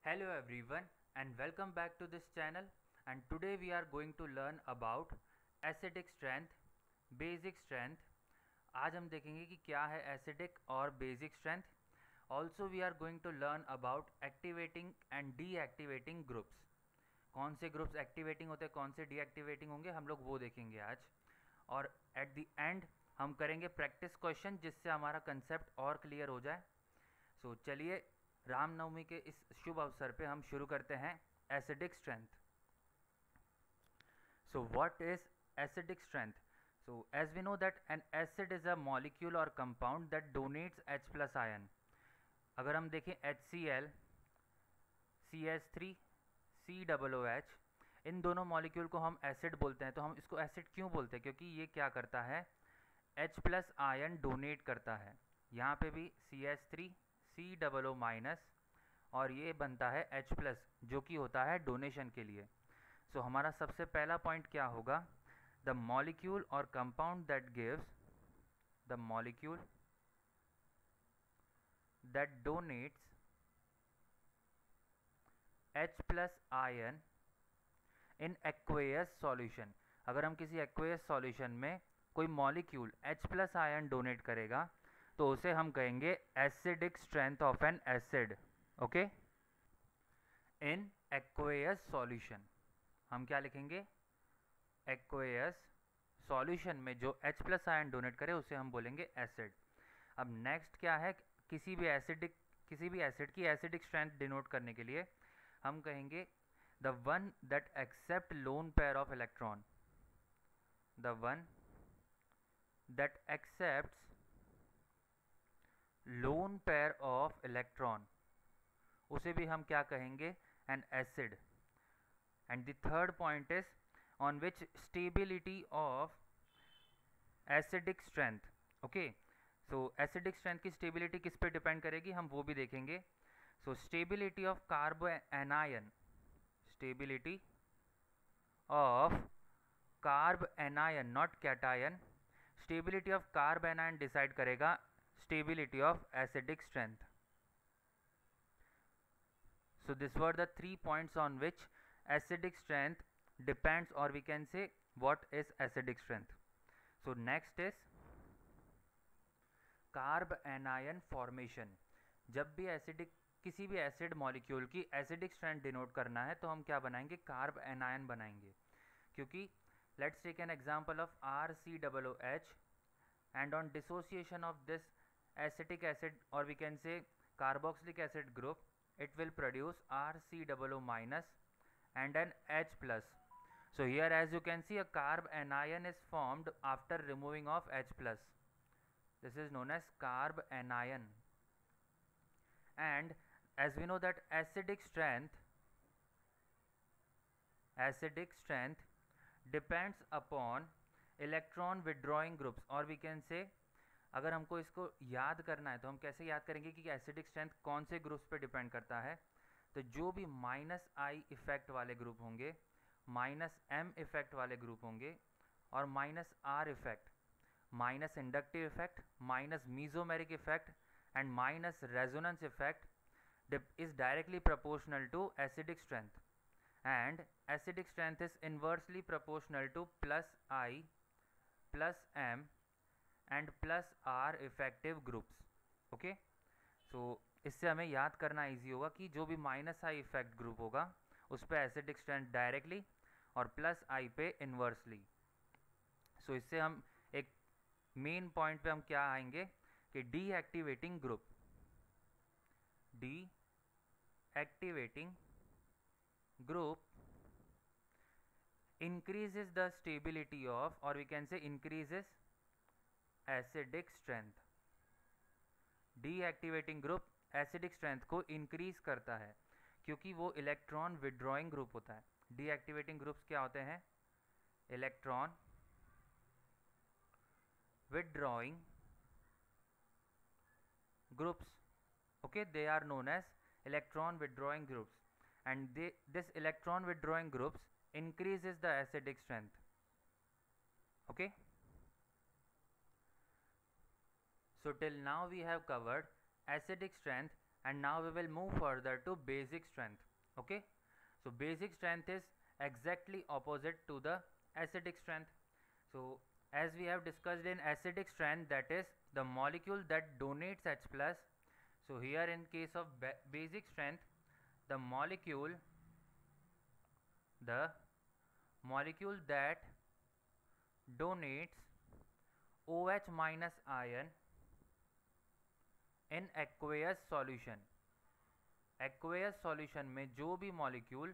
Hello everyone and welcome back to this channel, and today we are going to learn about acidic strength, basic strength. आज हम देखेंगे कि क्या है acidic और basic strength. Also we are going to learn about activating and deactivating groups. कौन से groups activating होते हैं, कौन से डीएक्टिवेटिंग होंगे, हम लोग वो देखेंगे आज. और एट द एंड हम करेंगे प्रैक्टिस क्वेश्चन जिससे हमारा कंसेप्ट और क्लियर हो जाए. सो चलिए रामनवमी के इस शुभ अवसर पे हम शुरू करते हैं acidic strength. So what is acidic strength? So as we know that an acid is a molecule or compound that donates H plus ion. अगर हम देखें HCl, CH3, COOH, इन दोनों मॉलिक्यूल को हम एसिड बोलते हैं. तो हम इसको एसिड क्यों बोलते हैं? क्योंकि ये क्या करता है, H प्लस आयन डोनेट करता है. यहाँ पे भी CH3 COO माइनस और ये बनता है H प्लस, जो कि होता है डोनेशन के लिए. सो हमारा सबसे पहला पॉइंट क्या होगा? The molecule or compound that gives, the molecule that donates H plus ion in aqueous solution. अगर हम किसी एक्वेयस सॉल्यूशन में कोई molecule H plus ion donate करेगा तो उसे हम कहेंगे acidic strength of an acid. Okay, in aqueous solution हम क्या लिखेंगे? एक्वेयस सॉल्यूशन में जो H प्लस आयन डोनेट करे उसे हम बोलेंगे एसिड. अब नेक्स्ट क्या है? किसी भी एसिड की एसिडिक स्ट्रेंथ डिनोट करने के लिए हम कहेंगे the one that accept lone pair of electron, the one that accepts lone pair of electron, उसे भी हम क्या कहेंगे? An acid. And the third point is on which stability of acidic strength. Okay, so acidic strength की stability किस पे depend करेगी, हम वो भी देखेंगे. So stability of carbo anion, stability of carb anion, not cation, stability of carb anion decide करेगा stability of acidic strength. So these were the 3 points on which acidic strength depends, or we can say what is acidic strength. So next is carb anion formation. जब भी acidic किसी भी acid molecule की acidic strength denote करना है तो हम क्या बनाएंगे? कार्ब एनायन बनाएंगे. क्योंकि let's take an example of RCOOH, and on dissociation of this acetic acid, or we can say carboxylic acid group, it will produce RCOO minus and an H plus. So here as you can see, a carb anion is formed after removing of H plus. This is known as carb anion. And as we know that acidic strength depends upon electron withdrawing groups, और we can say अगर हमको इसको याद करना है तो हम कैसे याद करेंगे कि एसिडिक स्ट्रेंथ कौन से ग्रुप्स पे डिपेंड करता है? तो जो भी -I इफेक्ट वाले ग्रुप होंगे, -M इफेक्ट वाले ग्रुप होंगे, और -R effect, minus inductive effect, minus mesomeric effect and minus resonance effect is directly proportional to acidic strength. And acidic strength is inversely proportional to +I, +M and +R effective groups. Okay, so इससे हमें याद करना easy होगा कि जो भी -I effect group होगा उस पर एसिडिक स्ट्रेंथ डायरेक्टली और +I पे इन्वर्सली. सो इससे हम एक मेन पॉइंट पे हम क्या आएंगे कि deactivating group, deactivating group increases the stability of, or we can say increases acidic strength. deactivating group acidic strength को increase करता है क्योंकि वो इलेक्ट्रॉन विड्रॉइंग ग्रुप होता है. deactivating groups क्या होते हैं? Electron withdrawing groups. Okay, they are known as electron withdrawing groups, and this electron withdrawing groups increases the acidic strength. Okay, so till now we have covered acidic strength and now we will move further to basic strength. Okay, so basic strength is exactly opposite to the acidic strength. So as we have discussed in acidic strength, that is the molecule that donates H plus. So here in case of basic strength, the molecule that donates OH minus ion in aqueous solution. Aqueous solution में जो भी molecule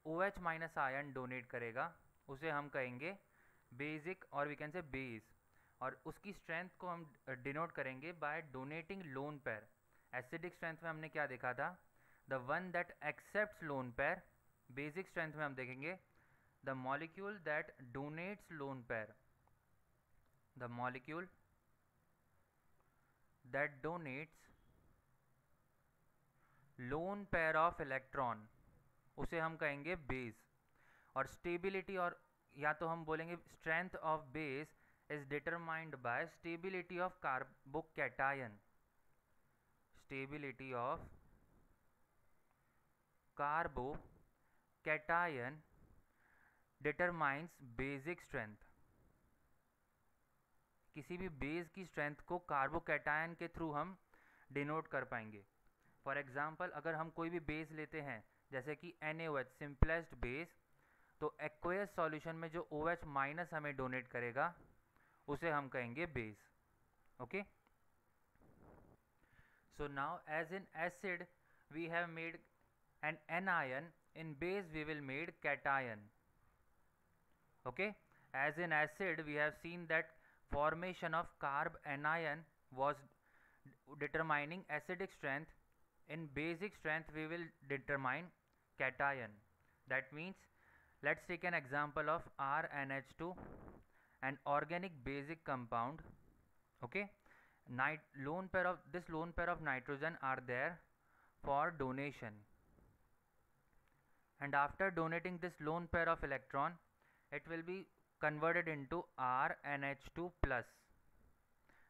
OH minus ion donate करेगा उसे हम कहेंगे basic और we can say base, और उसकी स्ट्रेंथ को हम डिनोट करेंगे by donating lone pair. Acidic strength में हमने क्या देखा था? The one that accepts lone pair. Basic strength में हम देखेंगे the molecule that donates lone pair. The molecule that donates lone pair of electron, उसे हम कहेंगे बेस. और स्टेबिलिटी, और या तो हम बोलेंगे strength of base is determined by stability of carbocation. Stability of carbocation determines basic strength. किसी भी बेस की स्ट्रेंथ को कार्बोकैटायन के थ्रू हम डिनोट कर पाएंगे. फॉर एग्जाम्पल, अगर हम कोई भी बेस लेते हैं जैसे कि NaOH सिंपलेस्ट बेस, तो एक्वेयस सॉल्यूशन में जो OH माइनस हमें डोनेट करेगा उसे हम कहेंगे base. Okay, so now as in acid we have made an anion, in base we will made cation. Okay, as in acid we have seen that formation of carb anion was determining acidic strength. In basic strength we will determine cation. That means let's take an example of RNH2, an organic basic compound. Okay, lone pair of nitrogen are there for donation, and after donating this lone pair of electron, it will be converted into RNH2 plus.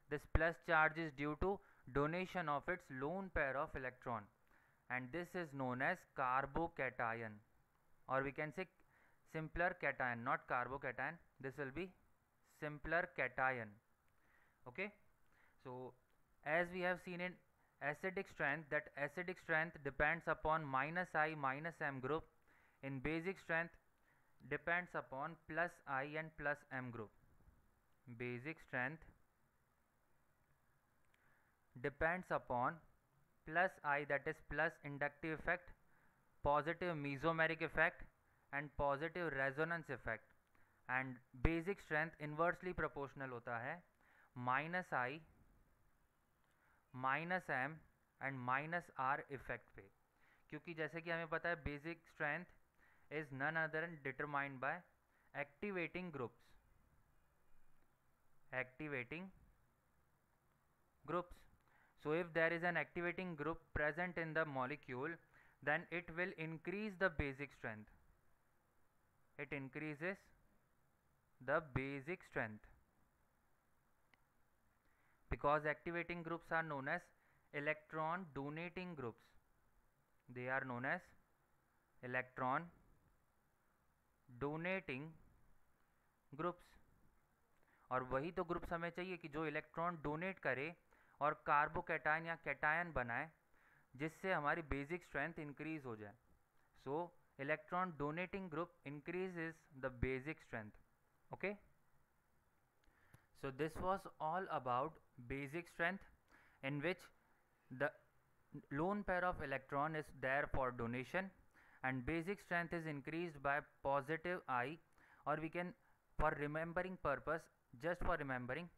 This plus charge is due to donation of its lone pair of electron, and this is known as carbocation, or we can say simpler cation, not carbocation. This will be simpler cation. Okay, so as we have seen in acidic strength, that acidic strength depends upon minus I minus M group. In basic strength depends upon plus I and plus M group. Basic strength depends upon plus I, that is plus inductive effect, positive mesomeric effect and positive resonance effect, and basic strength inversely proportional होता है minus I minus M and minus R effect पे. क्योंकि जैसे कि हमें पता है basic strength is none other than determined by activating groups. So if there is an activating group present in the molecule, then it will increase the basic strength. It increases the basic strength because activating groups are known as electron donating groups. They are known as electron donating groups. और वही तो groups हमें चाहिए कि जो electron donate करे और carbocation या कैटायन बनाए, जिससे हमारी बेसिक स्ट्रेंथ इंक्रीज हो जाए. सो electron donating group increases the basic strength. Okay, so this was all about basic strength, in which the lone pair of electron is there for donation and basic strength is increased by positive I, or we can, for remembering purpose, just for remembering,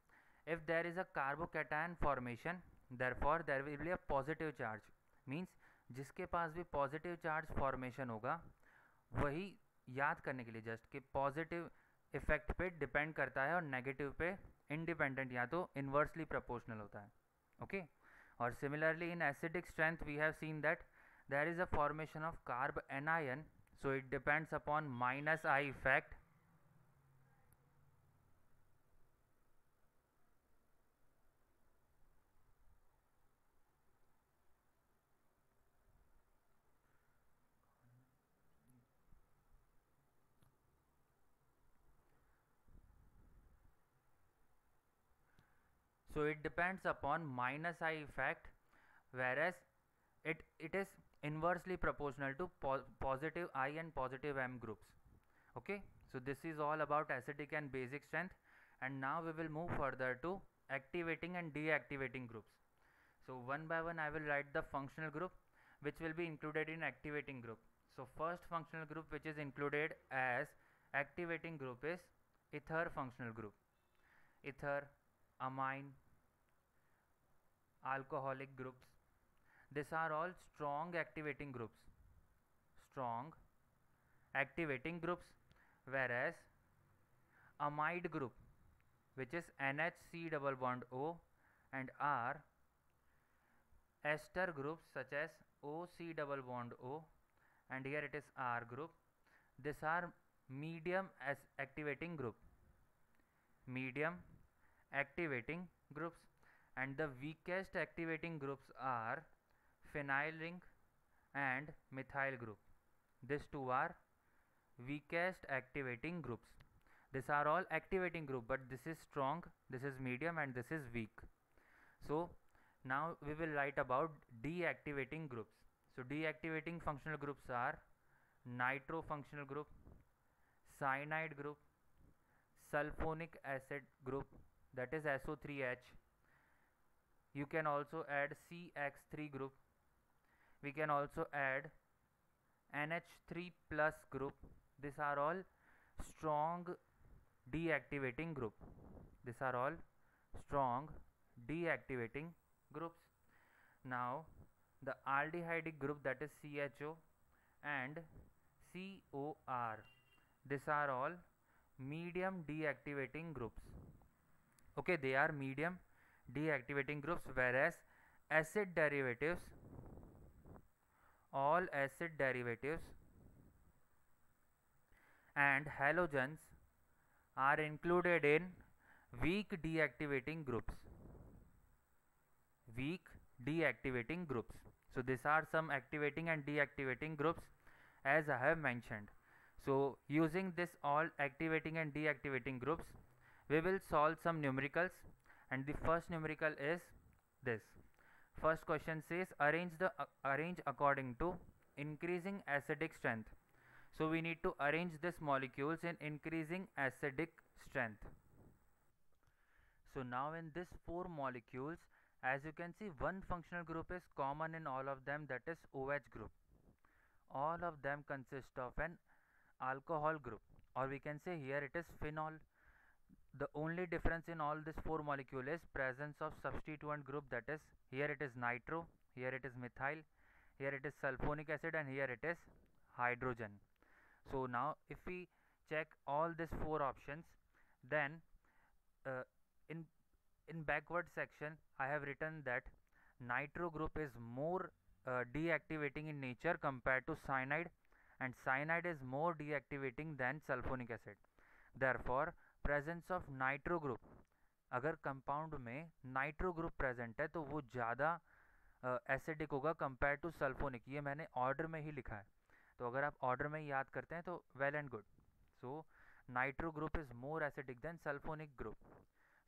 if there is a carbocation formation, therefore there will be a positive charge. Means जिसके पास भी positive charge formation होगा वही याद करने के लिए just कि positive effect पे डिपेंड करता है और नेगेटिव पे इंडिपेंडेंट या तो इन्वर्सली प्रोपोर्शनल होता है. ओके, और similarly in acidic strength we have seen that there is a formation of carb anion, so it depends upon minus I effect. So it depends upon minus I effect, whereas it is inversely proportional to positive I and positive M groups. Okay, so this is all about acidic and basic strength, and now we will move further to activating and deactivating groups. So one by one I will write the functional group which will be included in activating group. So first functional group which is included as activating group is ether functional group. Ether, amine, alcoholic groups. These are all strong activating groups. Strong activating groups, whereas amide group, which is NHC double bond O and R, ester groups such as OC double bond O, and here it is R group. These are medium as activating group. Medium activating groups, and the weakest activating groups are phenyl ring and methyl group. These two are weakest activating groups. These are all activating group, but this is strong, this is medium, and this is weak. So now we will write about deactivating groups. So deactivating functional groups are nitro functional group, cyanide group, sulfonic acid group, that is SO3H. You can also add CX3 group. We can also add NH3 plus group. These are all strong deactivating group. These are all strong deactivating groups. Now the aldehydic group, that is CHO and COR, these are all medium deactivating groups. Okay, they are medium deactivating groups, whereas acid derivatives, all acid derivatives and halogens are included in weak deactivating groups. Weak deactivating groups. So these are some activating and deactivating groups as I have mentioned. So using this all activating and deactivating groups, we will solve some numericals, and the first numerical is this. First question says arrange according to increasing acidic strength. So we need to arrange these molecules in increasing acidic strength. So now in this four molecules, as you can see, one functional group is common in all of them, that is OH group. All of them consist of an alcohol group, or we can say here it is phenol. The only difference in all these four molecules is presence of substituent group, that is here it is nitro, here it is methyl, here it is sulfonic acid, and here it is hydrogen. So now if we check all these four options, then uh, in backward section I have written that nitro group is more deactivating in nature compared to cyanide, and cyanide is more deactivating than sulfonic acid. Therefore presence of nitro group, अगर compound में nitro group present है तो वो ज़्यादा acidic होगा compare to sulphonic. ये मैंने order में ही लिखा है, तो अगर आप ऑर्डर में याद करते हैं तो well and good. So nitro group is more acidic then sulphonic group.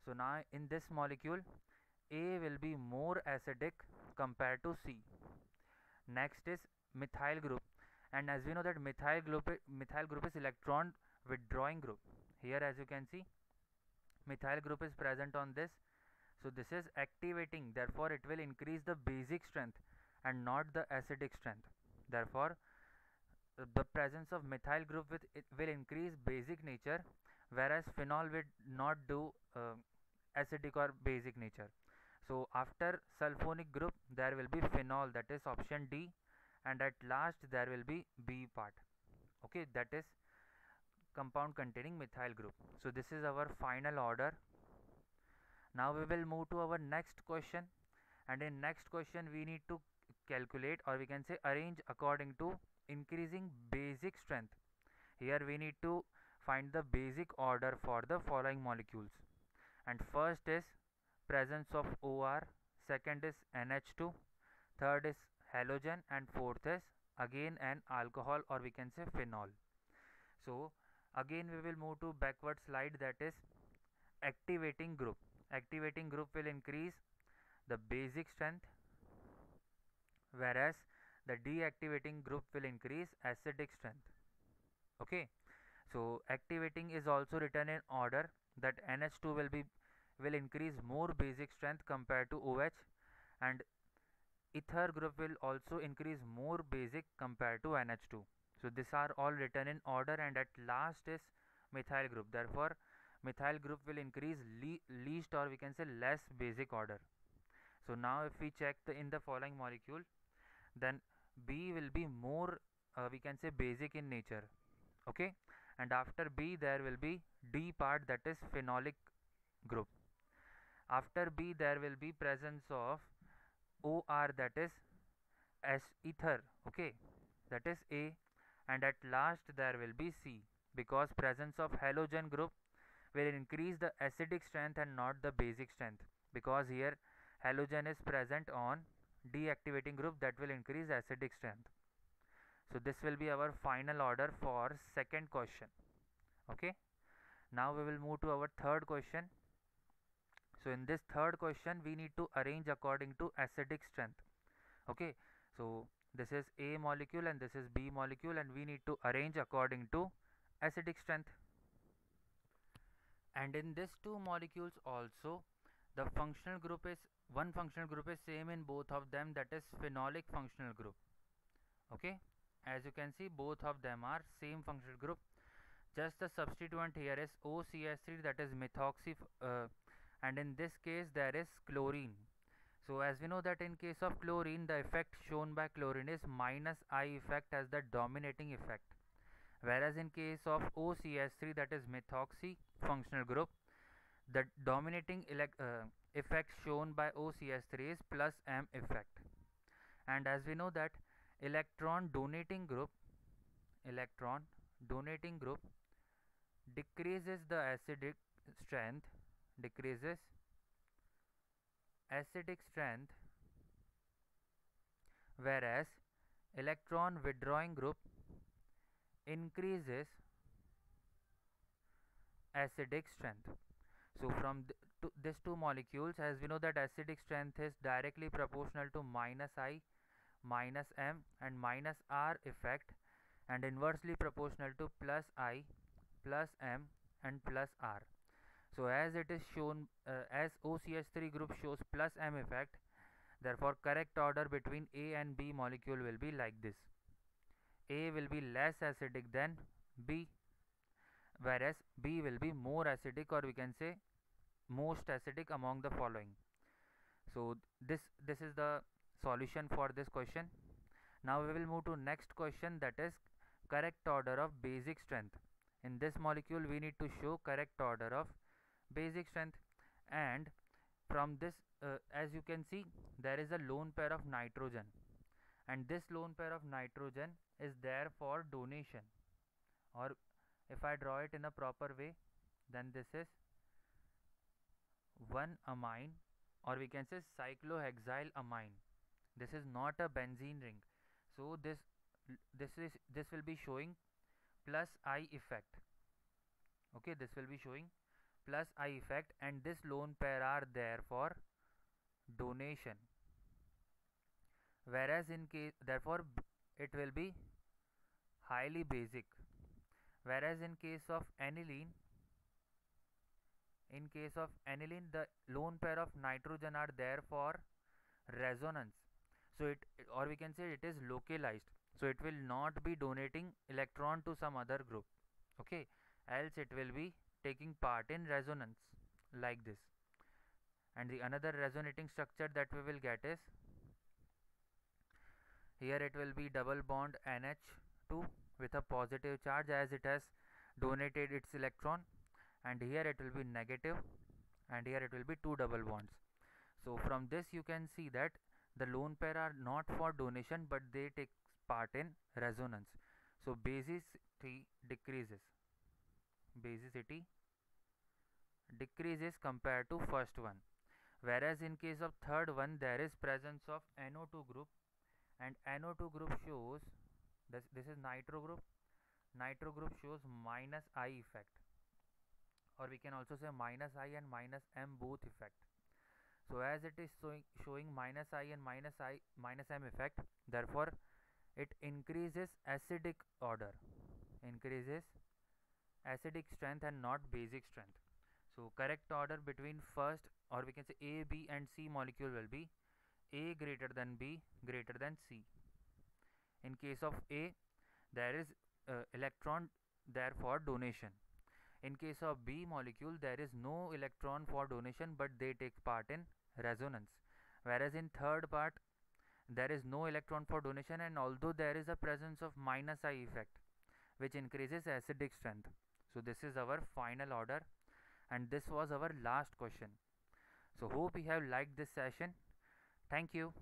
So now in this molecule A will be more acidic compared to C. Next is methyl group, and as we know that methyl group is electron withdrawing group. Here as you can see, methyl group is present on this, so this is activating, therefore it will increase the basic strength and not the acidic strength. Therefore the presence of methyl group will increase basic nature, whereas phenol will not do acidic or basic nature. So after sulfonic group there will be phenol, that is option D, and at last there will be B part. Okay, that is compound containing methyl group. So this is our final order. Now we will move to our next question, and in next question we need to calculate, or we can say arrange according to increasing basic strength. Here we need to find the basic order for the following molecules, and first is presence of OR, second is NH2, third is halogen, and fourth is again an alcohol, or we can say phenol. So again we will move to backward slide, that is activating group. activating group will increase the basic strength, whereas the deactivating group will increase acidic strength. Okay, so activating is also written in order that NH2 will increase more basic strength compared to OH, and ether group will also increase more basic compared to NH2. So these are all written in order, and at last is methyl group. Therefore methyl group will increase least, or we can say less basic order. So now if we check in the following molecule, then B will be more we can say basic in nature. Okay, and after B there will be D part, that is phenolic group. After B there will be presence of OR, that is as ether. Okay, that is A, and at last there will be C, because presence of halogen group will increase the acidic strength and not the basic strength, because here halogen is present on deactivating group, that will increase acidic strength. So this will be our final order for second question. Okay, now we will move to our third question. So in this third question we need to arrange according to acidic strength. Okay, so this is A molecule and this is B molecule, and we need to arrange according to acidic strength. And in this two molecules also, the functional group is one functional group is same in both of them, that is phenolic functional group. Okay, as you can see both of them are same functional group, just the substituent here is OCH3, that is methoxy, and in this case there is chlorine. So as we know that in case of chlorine, the effect shown by chlorine is minus I effect as the dominating effect, whereas in case of OCH3, that is methoxy functional group, the dominating effect shown by OCH3 is plus M effect. And as we know that electron donating group decreases the acidic strength, whereas electron withdrawing group increases acidic strength. So from these two molecules, as we know that acidic strength is directly proportional to minus I, minus M and minus R effect, and inversely proportional to plus I, plus M and plus R. So as it is shown, as OCH3 group shows plus M effect, therefore correct order between A and B molecule will be like this. A will be less acidic than B, whereas B will be more acidic, or we can say most acidic among the following. So this is the solution for this question. Now we will move to next question, that is correct order of basic strength. In this molecule we need to show correct order of basic strength, and from this as you can see there is a lone pair of nitrogen, and this lone pair of nitrogen is there for donation, or if I draw it in a proper way, then this is one amine, or we can say cyclohexyl amine. This is not a benzene ring, so this will be showing plus I effect. Okay, this will be showing plus I effect, and this lone pair are there for donation, whereas in case therefore it will be highly basic, whereas in case of aniline the lone pair of nitrogen are there for resonance. So or we can say it is localized, so it will not be donating electron to some other group. Okay, else it will be taking part in resonance like this. And the another resonating structure that we will get is, here it will be double bond NH2 with a positive charge as it has donated its electron, and here it will be negative, and here it will be two double bonds. So from this you can see that the lone pair are not for donation, but they take part in resonance. So basicity decreases compared to first one, whereas in case of third one there is presence of NO2 group, and NO2 group shows this is nitro group shows minus I effect, or we can also say minus I and minus M both effect. So as it is showing minus I and minus M effect, therefore it increases acidic order, increases acidic strength and not basic strength. So correct order between first, or we can say A, B and C molecule will be A greater than B greater than C. In case of A, there is electron there for donation. In case of B molecule, there is no electron for donation, but they take part in resonance. Whereas in third part, there is no electron for donation, and although there is a presence of minus I effect, which increases acidic strength. So this is our final order, and this was our last question. So hope you have liked this session. Thank you.